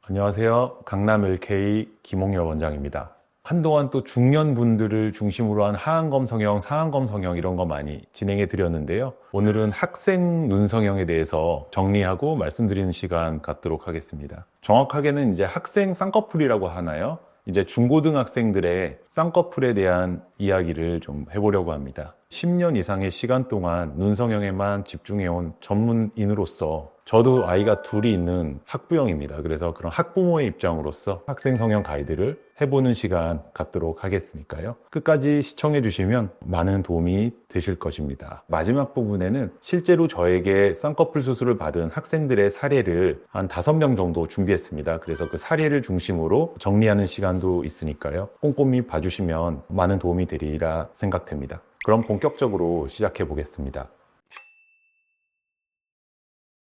안녕하세요. 강남 LK 김홍열 원장입니다. 한동안 또 중년분들을 중심으로 한 하안검 성형, 상안검 성형 이런 거 많이 진행해 드렸는데요. 오늘은 학생 눈 성형에 대해서 정리하고 말씀드리는 시간 갖도록 하겠습니다. 정확하게는 이제 학생 쌍꺼풀이라고 하나요? 이제 중고등학생들의 쌍꺼풀에 대한 이야기를 좀 해보려고 합니다. 10년 이상의 시간 동안 눈 성형에만 집중해온 전문인으로서 저도 아이가 둘이 있는 학부형입니다. 그래서 그런 학부모의 입장으로서 학생 성형 가이드를 해보는 시간 갖도록 하겠으니까요. 끝까지 시청해 주시면 많은 도움이 되실 것입니다. 마지막 부분에는 실제로 저에게 쌍꺼풀 수술을 받은 학생들의 사례를 한 5명 정도 준비했습니다. 그래서 그 사례를 중심으로 정리하는 시간도 있으니까요. 꼼꼼히 봐주시면 많은 도움이 되리라 생각됩니다. 그럼 본격적으로 시작해 보겠습니다.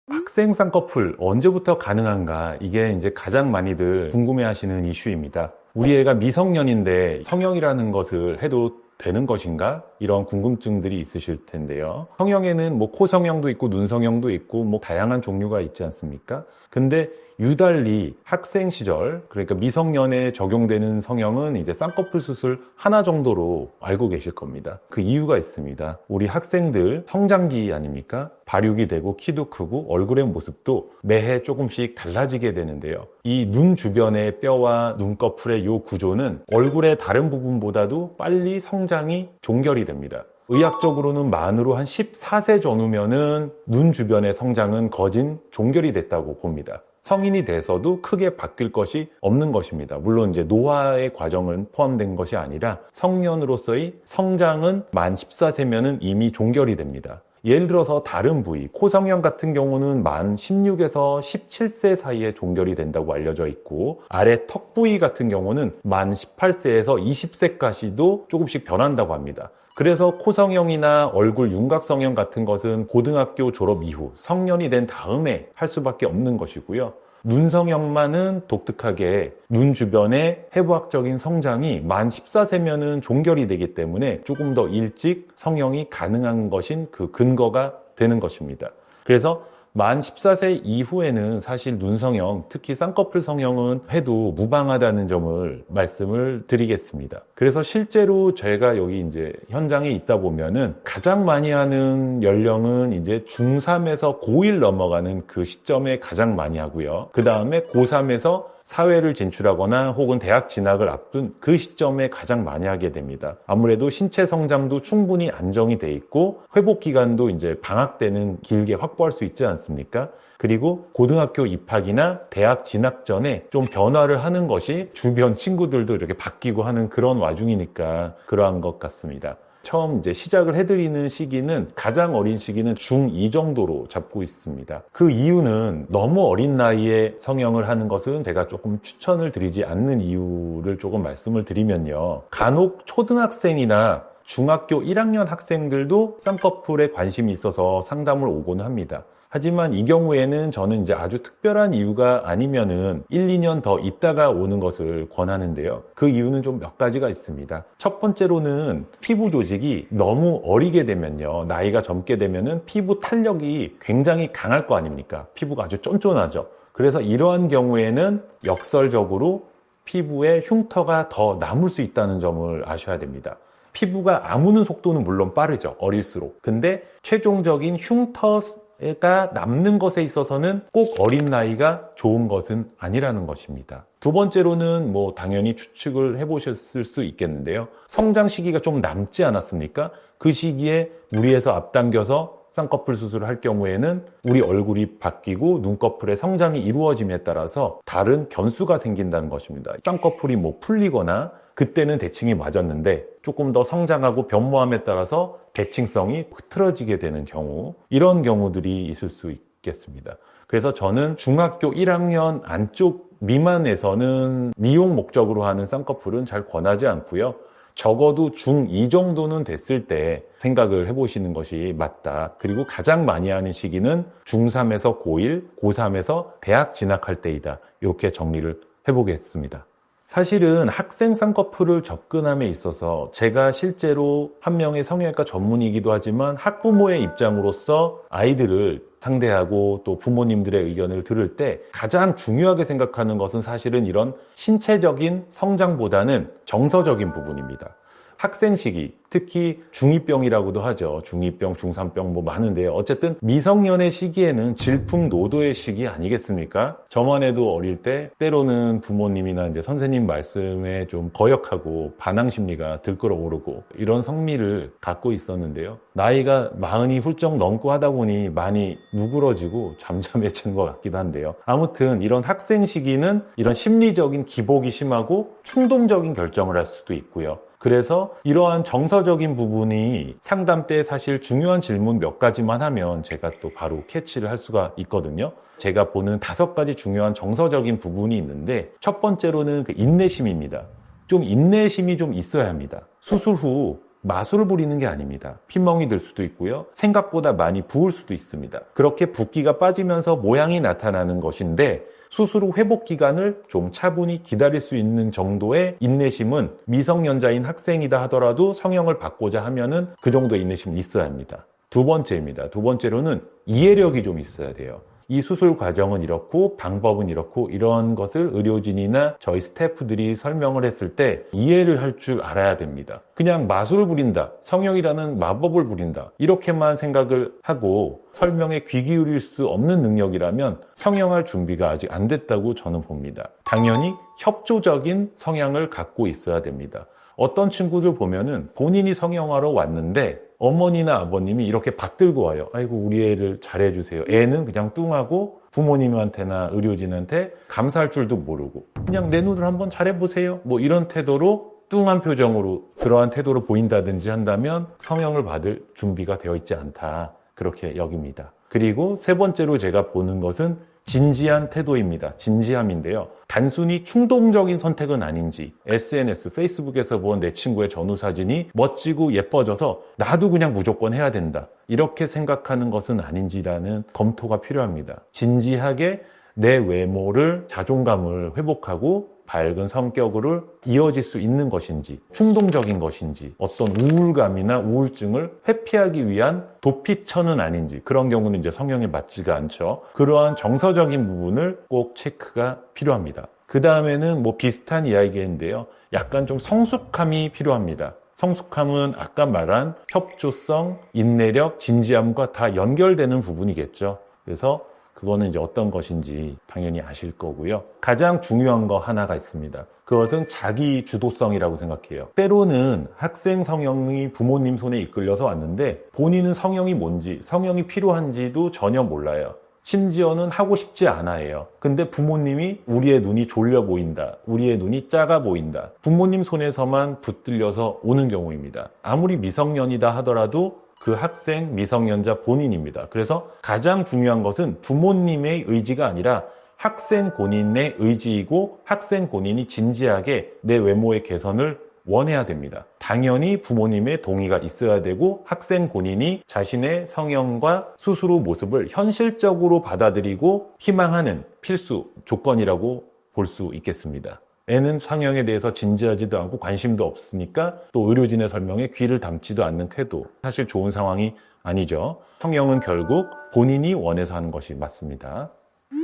학생 쌍꺼풀 언제부터 가능한가? 이게 이제 가장 많이들 궁금해하시는 이슈입니다. 우리 애가 미성년인데 성형이라는 것을 해도 되는 것인가? 이런 궁금증들이 있으실 텐데요. 성형에는 코 성형도 있고 눈 성형도 있고 다양한 종류가 있지 않습니까? 근데 유달리 학생 시절, 그러니까 미성년에 적용되는 성형은 이제 쌍꺼풀 수술 하나 정도로 알고 계실 겁니다. 그 이유가 있습니다. 우리 학생들 성장기 아닙니까? 발육이 되고 키도 크고 얼굴의 모습도 매해 조금씩 달라지게 되는데요. 이 눈 주변의 뼈와 눈꺼풀의 이 구조는 얼굴의 다른 부분보다도 빨리 성장이 종결이 됩니다. 의학적으로는 만으로 한 14세 전후면은 눈 주변의 성장은 거진 종결이 됐다고 봅니다. 성인이 돼서도 크게 바뀔 것이 없는 것입니다. 물론 이제 노화의 과정은 포함된 것이 아니라 성년으로서의 성장은 만 14세면은 이미 종결이 됩니다. 예를 들어서 다른 부위, 코 성형 같은 경우는 만 16에서 17세 사이에 종결이 된다고 알려져 있고, 아래 턱 부위 같은 경우는 만 18세에서 20세까지도 조금씩 변한다고 합니다. 그래서 코 성형이나 얼굴 윤곽 성형 같은 것은 고등학교 졸업 이후 성년이 된 다음에 할 수밖에 없는 것이고요. 눈 성형만은 독특하게 눈 주변의 해부학적인 성장이 만 14세면은 종결이 되기 때문에 조금 더 일찍 성형이 가능한 것인 그 근거가 되는 것입니다. 그래서 만 14세 이후에는 사실 눈 성형, 특히 쌍꺼풀 성형은 해도 무방하다는 점을 말씀을 드리겠습니다. 그래서 실제로 제가 여기 이제 현장에 있다 보면은 가장 많이 하는 연령은 이제 중3에서 고1 넘어가는 그 시점에 가장 많이 하고요. 그 다음에 고3에서 사회를 진출하거나 혹은 대학 진학을 앞둔 그 시점에 가장 많이 하게 됩니다. 아무래도 신체 성장도 충분히 안정이 돼 있고 회복 기간도 이제 방학 때는 길게 확보할 수 있지 않습니까? 그리고 고등학교 입학이나 대학 진학 전에 좀 변화를 하는 것이 주변 친구들도 이렇게 바뀌고 하는 그런 와중이니까 그러한 것 같습니다. 처음 이제 시작을 해드리는 시기는 가장 어린 시기는 중2 정도로 잡고 있습니다. 그 이유는 너무 어린 나이에 성형을 하는 것은 제가 조금 추천을 드리지 않는 이유를 조금 말씀을 드리면요. 간혹 초등학생이나 중학교 1학년 학생들도 쌍꺼풀에 관심이 있어서 상담을 오곤 합니다. 하지만 이 경우에는 저는 이제 아주 특별한 이유가 아니면은 1, 2년 더 있다가 오는 것을 권하는데요. 그 이유는 좀 몇 가지가 있습니다. 첫 번째로는 피부 조직이 너무 어리게 되면요. 나이가 젊게 되면은 피부 탄력이 굉장히 강할 거 아닙니까? 피부가 아주 쫀쫀하죠. 그래서 이러한 경우에는 역설적으로 피부에 흉터가 더 남을 수 있다는 점을 아셔야 됩니다. 피부가 아무는 속도는 물론 빠르죠. 어릴수록. 근데 최종적인 흉터가 남는 것에 있어서는 꼭 어린 나이가 좋은 것은 아니라는 것입니다. 두 번째로는 당연히 추측을 해보셨을 수 있겠는데요. 성장 시기가 좀 남지 않았습니까? 그 시기에 무리해서 앞당겨서 쌍꺼풀 수술을 할 경우에는 우리 얼굴이 바뀌고 눈꺼풀의 성장이 이루어짐에 따라서 다른 변수가 생긴다는 것입니다. 쌍꺼풀이 풀리거나 그때는 대칭이 맞았는데 조금 더 성장하고 변모함에 따라서 대칭성이 흐트러지게 되는 경우, 이런 경우들이 있을 수 있겠습니다. 그래서 저는 중학교 1학년 안쪽 미만에서는 미용 목적으로 하는 쌍꺼풀은 잘 권하지 않고요. 적어도 중2 정도는 됐을 때 생각을 해보시는 것이 맞다. 그리고 가장 많이 하는 시기는 중3에서 고1, 고3에서 대학 진학할 때이다. 이렇게 정리를 해보겠습니다. 사실은 학생 쌍꺼풀을 접근함에 있어서 제가 실제로 한 명의 성형외과 전문의이기도 하지만 학부모의 입장으로서 아이들을 상대하고 또 부모님들의 의견을 들을 때 가장 중요하게 생각하는 것은 사실은 이런 신체적인 성장보다는 정서적인 부분입니다. 학생 시기, 특히 중2병이라고도 하죠. 중2병, 중3병 뭐 많은데요. 어쨌든 미성년의 시기에는 질풍노도의 시기 아니겠습니까? 저만 해도 어릴 때 때로는 부모님이나 이제 선생님 말씀에 좀 거역하고 반항 심리가 들끓어 오르고 이런 성미를 갖고 있었는데요. 나이가 40이 훌쩍 넘고 하다 보니 많이 누그러지고 잠잠해지는 것 같기도 한데요. 아무튼 이런 학생 시기는 이런 심리적인 기복이 심하고 충동적인 결정을 할 수도 있고요. 그래서 이러한 정서적인 부분이 상담 때 사실 중요한 질문 몇 가지만 하면 제가 또 바로 캐치를 할 수가 있거든요. 제가 보는 5가지 중요한 정서적인 부분이 있는데 첫 번째로는 그 인내심입니다. 좀 인내심이 좀 있어야 합니다. 수술 후 마술을 부리는 게 아닙니다. 핏멍이 들 수도 있고요. 생각보다 많이 부을 수도 있습니다. 그렇게 붓기가 빠지면서 모양이 나타나는 것인데 수술 후 회복 기간을 좀 차분히 기다릴 수 있는 정도의 인내심은 미성년자인 학생이다 하더라도 성형을 받고자 하면은 그 정도의 인내심이 있어야 합니다. 두 번째로는 이해력이 좀 있어야 돼요. 이 수술 과정은 이렇고 방법은 이렇고 이런 것을 의료진이나 저희 스태프들이 설명을 했을 때 이해를 할 줄 알아야 됩니다. 그냥 마술을 부린다, 성형이라는 마법을 부린다 이렇게만 생각을 하고 설명에 귀 기울일 수 없는 능력이라면 성형할 준비가 아직 안 됐다고 저는 봅니다. 당연히 협조적인 성향을 갖고 있어야 됩니다. 어떤 친구들 보면은 본인이 성형하러 왔는데 어머니나 아버님이 이렇게 받들고 와요. 아이고 우리 애를 잘해주세요. 애는 그냥 뚱하고 부모님한테나 의료진한테 감사할 줄도 모르고 그냥 내 눈을 한번 잘해보세요. 뭐 이런 태도로 뚱한 표정으로 그러한 태도로 보인다든지 한다면 성형을 받을 준비가 되어 있지 않다. 그렇게 여깁니다. 그리고 세 번째로 제가 보는 것은 진지한 태도입니다. 진지함인데요. 단순히 충동적인 선택은 아닌지 SNS, 페이스북에서 본 내 친구의 전후 사진이 멋지고 예뻐져서 나도 그냥 무조건 해야 된다. 이렇게 생각하는 것은 아닌지라는 검토가 필요합니다. 진지하게 내 외모를 자존감을 회복하고 밝은 성격으로 이어질 수 있는 것인지 충동적인 것인지 어떤 우울감이나 우울증을 회피하기 위한 도피처는 아닌지 그런 경우는 이제 성형에 맞지가 않죠. 그러한 정서적인 부분을 꼭 체크가 필요합니다. 그 다음에는 뭐 비슷한 이야기인데요. 약간 좀 성숙함이 필요합니다. 성숙함은 아까 말한 협조성, 인내력, 진지함과 다 연결되는 부분이겠죠. 그래서 그거는 이제 어떤 것인지 당연히 아실 거고요. 가장 중요한 거 하나가 있습니다. 그것은 자기 주도성이라고 생각해요. 때로는 학생 성형이 부모님 손에 이끌려서 왔는데 본인은 성형이 뭔지, 성형이 필요한지도 전혀 몰라요. 심지어는 하고 싶지 않아요. 근데 부모님이 우리의 눈이 졸려 보인다. 우리의 눈이 작아 보인다. 부모님 손에서만 붙들려서 오는 경우입니다. 아무리 미성년이다 하더라도 그 학생 미성년자 본인입니다. 그래서 가장 중요한 것은 부모님의 의지가 아니라 학생 본인의 의지이고 학생 본인이 진지하게 내 외모의 개선을 원해야 됩니다. 당연히 부모님의 동의가 있어야 되고 학생 본인이 자신의 성형과 수술 후 모습을 현실적으로 받아들이고 희망하는 필수 조건이라고 볼 수 있겠습니다. 애는 성형에 대해서 진지하지도 않고 관심도 없으니까 또 의료진의 설명에 귀를 담지도 않는 태도. 사실 좋은 상황이 아니죠. 성형은 결국 본인이 원해서 하는 것이 맞습니다.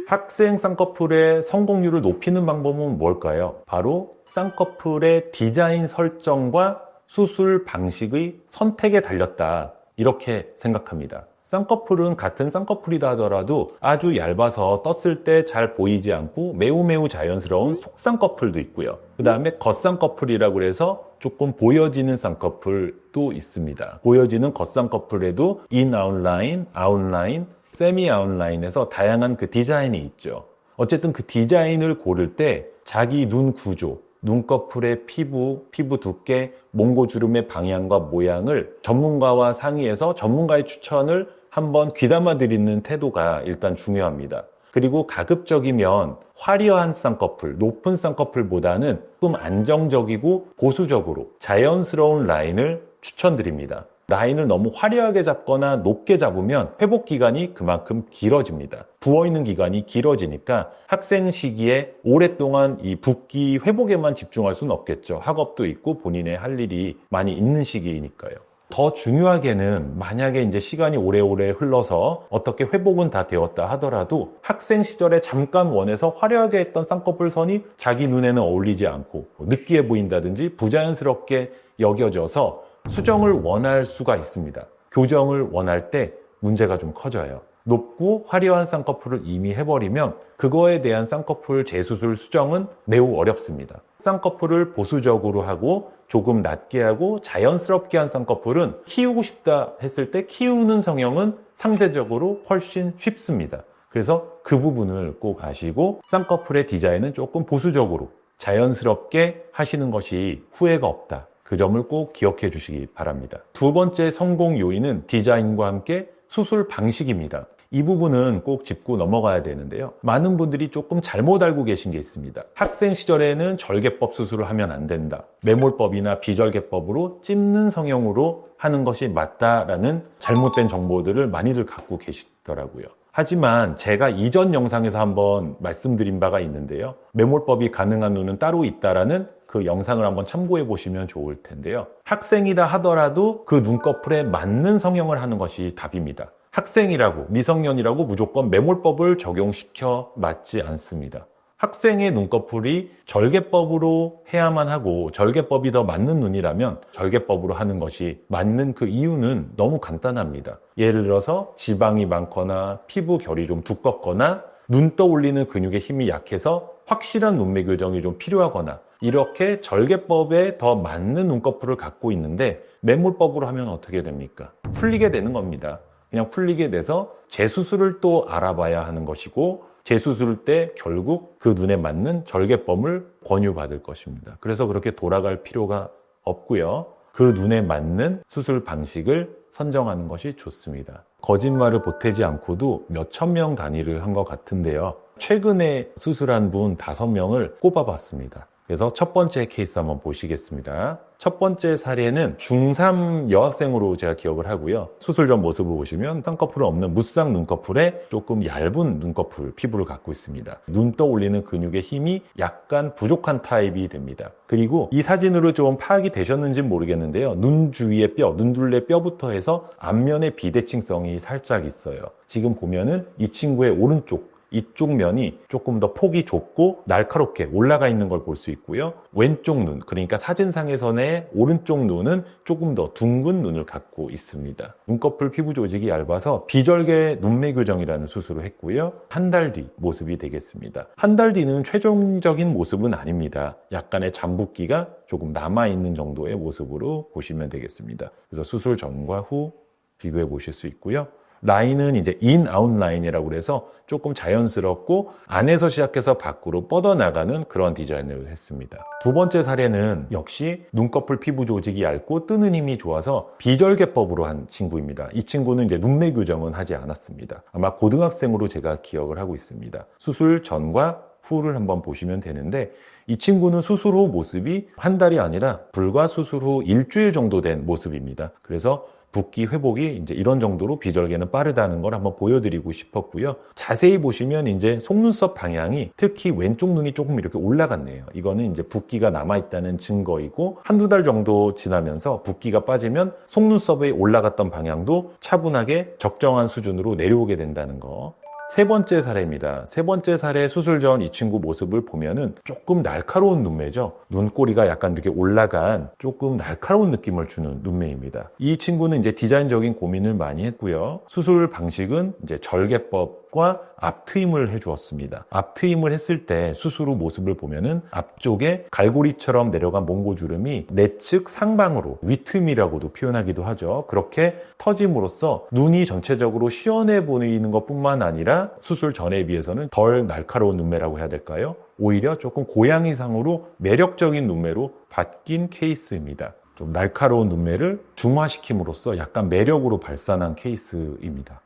학생 쌍꺼풀의 성공률을 높이는 방법은 뭘까요? 바로 쌍꺼풀의 디자인 설정과 수술 방식의 선택에 달렸다. 이렇게 생각합니다. 쌍꺼풀은 같은 쌍꺼풀이다 하더라도 아주 얇아서 떴을 때 잘 보이지 않고 매우 자연스러운 속쌍꺼풀도 있고요. 그 다음에 겉쌍꺼풀이라고 해서 조금 보여지는 쌍꺼풀도 있습니다. 보여지는 겉쌍꺼풀에도 인 아웃라인, 아웃라인, 세미 아웃라인에서 다양한 그 디자인이 있죠. 어쨌든 그 디자인을 고를 때 자기 눈 구조, 눈꺼풀의 피부 두께, 몽고주름의 방향과 모양을 전문가와 상의해서 전문가의 추천을 한번 귀담아 드리는 태도가 일단 중요합니다. 그리고 가급적이면 화려한 쌍꺼풀, 높은 쌍꺼풀보다는 조금 안정적이고 보수적으로 자연스러운 라인을 추천드립니다. 라인을 너무 화려하게 잡거나 높게 잡으면 회복 기간이 그만큼 길어집니다. 부어있는 기간이 길어지니까 학생 시기에 오랫동안 이 붓기 회복에만 집중할 수는 없겠죠. 학업도 있고 본인의 할 일이 많이 있는 시기이니까요. 더 중요하게는 만약에 이제 시간이 오래오래 흘러서 어떻게 회복은 다 되었다 하더라도 학생 시절에 잠깐 원해서 화려하게 했던 쌍꺼풀 선이 자기 눈에는 어울리지 않고 느끼해 보인다든지 부자연스럽게 여겨져서 수정을 원할 수가 있습니다. 교정을 원할 때 문제가 좀 커져요. 높고 화려한 쌍꺼풀을 이미 해버리면 그거에 대한 쌍꺼풀 재수술 수정은 매우 어렵습니다. 쌍꺼풀을 보수적으로 하고 조금 낮게 하고 자연스럽게 한 쌍꺼풀은 키우고 싶다 했을 때 키우는 성형은 상대적으로 훨씬 쉽습니다. 그래서 그 부분을 꼭 아시고 쌍꺼풀의 디자인은 조금 보수적으로 자연스럽게 하시는 것이 후회가 없다. 그 점을 꼭 기억해 주시기 바랍니다. 두 번째 성공 요인은 디자인과 함께 수술 방식입니다. 이 부분은 꼭 짚고 넘어가야 되는데요. 많은 분들이 조금 잘못 알고 계신 게 있습니다. 학생 시절에는 절개법 수술을 하면 안 된다. 매몰법이나 비절개법으로 찝는 성형으로 하는 것이 맞다라는 잘못된 정보들을 많이들 갖고 계시더라고요. 하지만 제가 이전 영상에서 한번 말씀드린 바가 있는데요. 매몰법이 가능한 눈은 따로 있다라는 그 영상을 한번 참고해 보시면 좋을 텐데요. 학생이다 하더라도 그 눈꺼풀에 맞는 성형을 하는 것이 답입니다. 학생이라고 미성년이라고 무조건 매몰법을 적용시켜 맞지 않습니다. 학생의 눈꺼풀이 절개법으로 해야만 하고 절개법이 더 맞는 눈이라면 절개법으로 하는 것이 맞는 그 이유는 너무 간단합니다. 예를 들어서 지방이 많거나 피부 결이 좀 두껍거나 눈 떠올리는 근육의 힘이 약해서 확실한 눈매 교정이 좀 필요하거나 이렇게 절개법에 더 맞는 눈꺼풀을 갖고 있는데 매몰법으로 하면 어떻게 됩니까? 풀리게 되는 겁니다. 그냥 풀리게 돼서 재수술을 또 알아봐야 하는 것이고 재수술 때 결국 그 눈에 맞는 절개법을 권유받을 것입니다. 그래서 그렇게 돌아갈 필요가 없고요. 그 눈에 맞는 수술 방식을 선정하는 것이 좋습니다. 거짓말을 보태지 않고도 몇천 명 단위를 한 것 같은데요. 최근에 수술한 분 5명을 꼽아봤습니다. 그래서 첫 번째 케이스 한번 보시겠습니다. 첫 번째 사례는 중3 여학생으로 제가 기억을 하고요. 수술 전 모습을 보시면 쌍꺼풀 없는 무쌍 눈꺼풀에 조금 얇은 눈꺼풀 피부를 갖고 있습니다. 눈 떠올리는 근육의 힘이 약간 부족한 타입이 됩니다. 그리고 이 사진으로 좀 파악이 되셨는지는 모르겠는데요. 눈 주위의 뼈, 눈둘레 뼈부터 해서 앞면의 비대칭성이 살짝 있어요. 지금 보면은 이 친구의 오른쪽 이쪽 면이 조금 더 폭이 좁고 날카롭게 올라가 있는 걸 볼 수 있고요. 왼쪽 눈, 그러니까 사진상에서의 오른쪽 눈은 조금 더 둥근 눈을 갖고 있습니다. 눈꺼풀 피부 조직이 얇아서 비절개 눈매 교정이라는 수술을 했고요. 한 달 뒤 모습이 되겠습니다. 한 달 뒤는 최종적인 모습은 아닙니다. 약간의 잠붓기가 조금 남아있는 정도의 모습으로 보시면 되겠습니다. 그래서 수술 전과 후 비교해 보실 수 있고요. 라인은 이제 인, 아웃 라인이라고 그래서 조금 자연스럽고 안에서 시작해서 밖으로 뻗어나가는 그런 디자인을 했습니다. 두 번째 사례는 역시 눈꺼풀 피부 조직이 얇고 뜨는 힘이 좋아서 비절개법으로 한 친구입니다. 이 친구는 이제 눈매 교정은 하지 않았습니다. 아마 고등학생으로 제가 기억을 하고 있습니다. 수술 전과 후를 한번 보시면 되는데 이 친구는 수술 후 모습이 한 달이 아니라 불과 수술 후 일주일 정도 된 모습입니다. 그래서 붓기 회복이 이제 이런 정도로 비절개는 빠르다는 걸 한번 보여드리고 싶었고요. 자세히 보시면 이제 속눈썹 방향이 특히 왼쪽 눈이 조금 이렇게 올라갔네요. 이거는 이제 붓기가 남아있다는 증거이고 한두 달 정도 지나면서 붓기가 빠지면 속눈썹에 올라갔던 방향도 차분하게 적정한 수준으로 내려오게 된다는 거. 세 번째 사례입니다. 세 번째 사례 수술 전 이 친구 모습을 보면은 조금 날카로운 눈매죠. 눈꼬리가 약간 이렇게 올라간 조금 날카로운 느낌을 주는 눈매입니다. 이 친구는 이제 디자인적인 고민을 많이 했고요. 수술 방식은 이제 절개법과 앞트임을 해주었습니다. 앞트임을 했을 때 수술 후 모습을 보면은 앞쪽에 갈고리처럼 내려간 몽고주름이 내측 상방으로 위트임이라고도 표현하기도 하죠. 그렇게 터짐으로써 눈이 전체적으로 시원해 보이는 것뿐만 아니라 수술 전에 비해서는 덜 날카로운 눈매라고 해야 될까요? 오히려 조금 고양이상으로 매력적인 눈매로 바뀐 케이스입니다. 좀 날카로운 눈매를 중화시킴으로써 약간 매력으로 발산한 케이스입니다.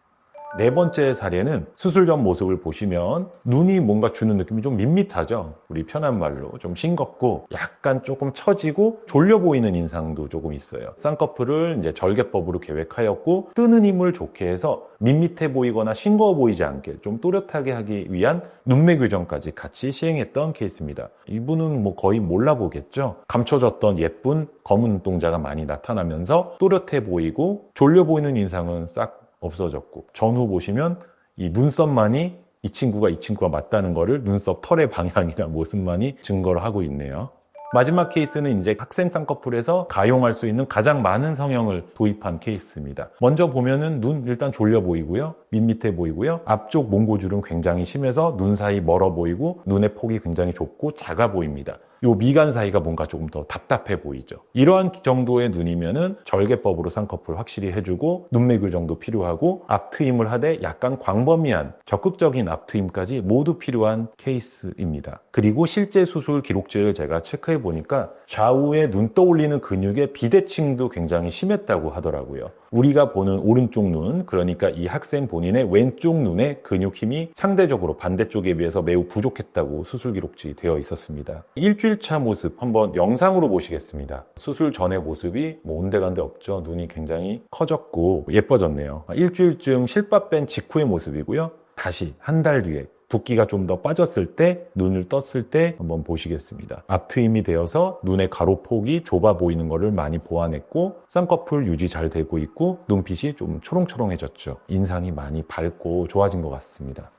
네 번째 사례는 수술 전 모습을 보시면 눈이 뭔가 주는 느낌이 좀 밋밋하죠. 우리 편한 말로 좀 싱겁고 약간 조금 처지고 졸려 보이는 인상도 조금 있어요. 쌍꺼풀을 이제 절개법으로 계획하였고 뜨는 힘을 좋게 해서 밋밋해 보이거나 싱거워 보이지 않게 좀 또렷하게 하기 위한 눈매 교정까지 같이 시행했던 케이스입니다. 이분은 뭐 거의 몰라보겠죠. 감춰졌던 예쁜 검은 눈동자가 많이 나타나면서 또렷해 보이고 졸려 보이는 인상은 싹 없어졌고 전후 보시면 이 눈썹만이 이 친구가 맞다는 거를 눈썹 털의 방향이나 모습만이 증거를 하고 있네요. 마지막 케이스는 이제 학생 쌍꺼풀에서 가용할 수 있는 가장 많은 성형을 도입한 케이스입니다. 먼저 보면은 눈 일단 졸려 보이고요. 밋밋해 보이고요. 앞쪽 몽고줄은 굉장히 심해서 눈 사이 멀어 보이고 눈의 폭이 굉장히 좁고 작아 보입니다. 요 미간 사이가 뭔가 조금 더 답답해 보이죠. 이러한 정도의 눈이면은 절개법으로 쌍꺼풀 확실히 해주고 눈매 교정도 필요하고 앞트임을 하되 약간 광범위한 적극적인 앞트임까지 모두 필요한 케이스입니다. 그리고 실제 수술 기록지를 제가 체크해 보니까 좌우에 눈 떠올리는 근육의 비대칭도 굉장히 심했다고 하더라고요. 우리가 보는 오른쪽 눈, 그러니까 이 학생 본인의 왼쪽 눈의 근육 힘이 상대적으로 반대쪽에 비해서 매우 부족했다고 수술 기록지 되어 있었습니다. 일주일차 모습 한번 영상으로 보시겠습니다. 수술 전의 모습이 뭐 온데간데 없죠. 눈이 굉장히 커졌고 예뻐졌네요. 일주일쯤 실밥 뺀 직후의 모습이고요. 다시 한 달 뒤에 붓기가 좀 더 빠졌을 때, 눈을 떴을 때 한번 보시겠습니다. 앞트임이 되어서 눈의 가로폭이 좁아 보이는 것을 많이 보완했고 쌍꺼풀 유지 잘 되고 있고 눈빛이 좀 초롱초롱해졌죠. 인상이 많이 밝고 좋아진 것 같습니다.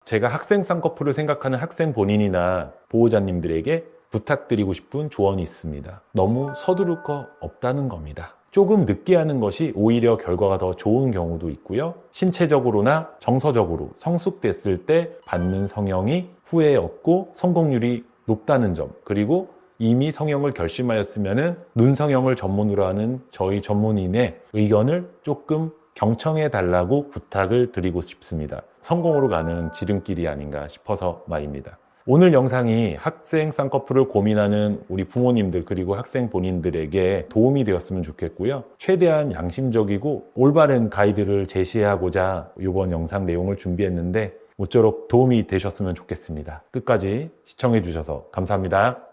제가 학생 쌍꺼풀을 생각하는 학생 본인이나 보호자님들에게 부탁드리고 싶은 조언이 있습니다. 너무 서두를 거 없다는 겁니다. 조금 늦게 하는 것이 오히려 결과가 더 좋은 경우도 있고요. 신체적으로나 정서적으로 성숙됐을 때 받는 성형이 후회에 없고 성공률이 높다는 점, 그리고 이미 성형을 결심하였으면 눈 성형을 전문으로 하는 저희 전문의의 의견을 조금 경청해 달라고 부탁을 드리고 싶습니다. 성공으로 가는 지름길이 아닌가 싶어서 말입니다. 오늘 영상이 학생 쌍꺼풀을 고민하는 우리 부모님들 그리고 학생 본인들에게 도움이 되었으면 좋겠고요. 최대한 양심적이고 올바른 가이드를 제시하고자 이번 영상 내용을 준비했는데 모쪼록 도움이 되셨으면 좋겠습니다. 끝까지 시청해 주셔서 감사합니다.